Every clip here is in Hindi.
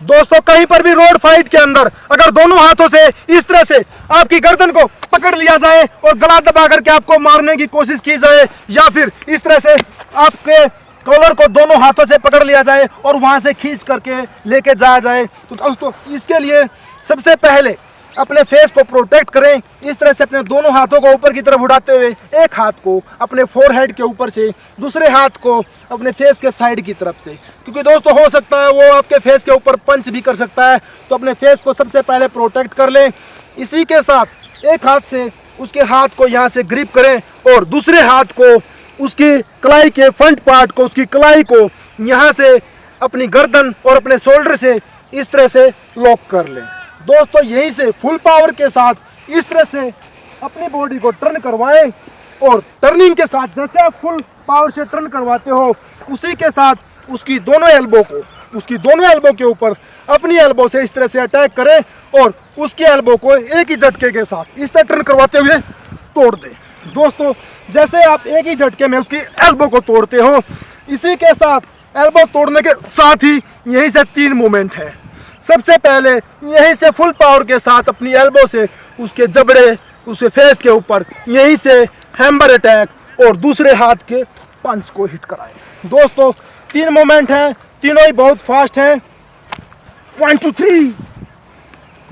दोस्तों कहीं पर भी रोड फाइट के अंदर अगर दोनों हाथों से इस तरह से आपकी गर्दन को पकड़ लिया जाए और गला दबा करके आपको मारने की कोशिश की जाए, या फिर इस तरह से आपके कॉलर को दोनों हाथों से पकड़ लिया जाए और वहां से खींच करके लेके जाया जाए, तो दोस्तों इसके लिए सबसे पहले अपने फेस को प्रोटेक्ट करें। इस तरह से अपने दोनों हाथों को ऊपर की तरफ उठाते हुए एक हाथ को अपने फोरहेड के ऊपर से, दूसरे हाथ को अपने फेस के साइड की तरफ से, क्योंकि दोस्तों हो सकता है वो आपके फेस के ऊपर पंच भी कर सकता है, तो अपने फेस को सबसे पहले प्रोटेक्ट कर लें। इसी के साथ एक हाथ से उसके हाथ को यहाँ से ग्रिप करें और दूसरे हाथ को उसकी कलाई के फ्रंट पार्ट को, उसकी कलाई को यहाँ से अपनी गर्दन और अपने शोल्डर से इस तरह से लॉक कर लें। दोस्तों यहीं से फुल पावर के साथ इस तरह से अपनी बॉडी को टर्न करवाएं और टर्निंग के साथ जैसे आप फुल पावर से टर्न करवाते हो, उसी के साथ उसकी दोनों एल्बो के ऊपर अपनी एल्बो से इस तरह से अटैक करें और उसकी एल्बो को एक ही झटके के साथ इस तरह टर्न करवाते हुए तोड़ दें। दोस्तों जैसे आप एक ही झटके में उसकी एल्बो को तोड़ते हो, इसी के साथ एल्बो तोड़ने के साथ ही यहीं से 3 मूवमेंट है। सबसे पहले यहीं से फुल पावर के साथ अपनी एल्बो से उसके जबड़े, उसके फेस के ऊपर यहीं से हैमर अटैक और दूसरे हाथ के पंच को हिट कराएं। दोस्तों 3 मूवमेंट हैं, तीनों ही बहुत फास्ट हैं। 1 2 3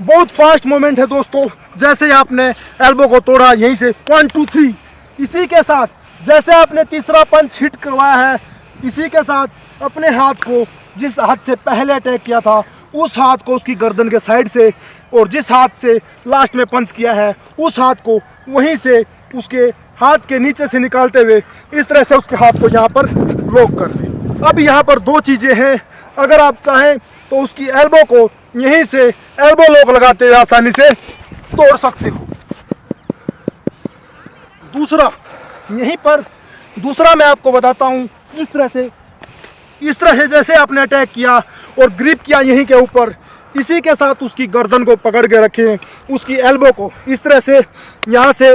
बहुत फास्ट मूवमेंट है दोस्तों। जैसे आपने एल्बो को तोड़ा यहीं से 1 2 3, इसी के साथ जैसे आपने तीसरा पंच हिट करवाया है, इसी के साथ अपने हाथ को जिस हाथ से पहले अटैक किया था उस हाथ को उसकी गर्दन के साइड से, और जिस हाथ से लास्ट में पंच किया है उस हाथ को वहीं से उसके हाथ के नीचे से निकालते हुए इस तरह से उसके हाथ को यहाँ पर लॉक कर लें। अब यहाँ पर 2 चीज़ें हैं, अगर आप चाहें तो उसकी एल्बो को यहीं से एल्बो लॉक लगाते हुए आसानी से तोड़ सकते हो। दूसरा मैं आपको बताता हूँ, इस तरह से जैसे आपने अटैक किया और ग्रिप किया यहीं के ऊपर, इसी के साथ उसकी गर्दन को पकड़ के रखें, उसकी एल्बो को इस तरह से यहाँ से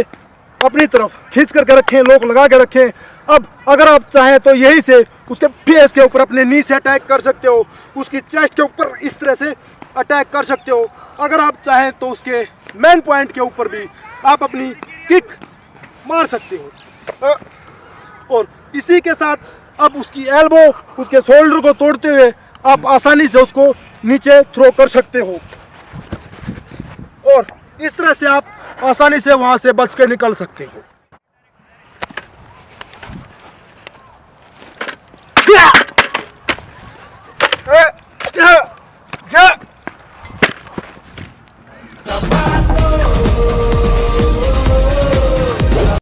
अपनी तरफ खींच करके रखें, लॉक लगा के रखें। अब अगर आप चाहें तो यहीं से उसके फेस के ऊपर अपने नी से अटैक कर सकते हो, उसकी चेस्ट के ऊपर इस तरह से अटैक कर सकते हो। अगर आप चाहें तो उसके मेन पॉइंट के ऊपर भी आप अपनी किक मार सकते हो। और इसी के साथ अब उसकी एल्बो, उसके शोल्डर को तोड़ते हुए आप आसानी से उसको नीचे थ्रो कर सकते हो और इस तरह से आप आसानी से वहां से बच के निकल सकते हो।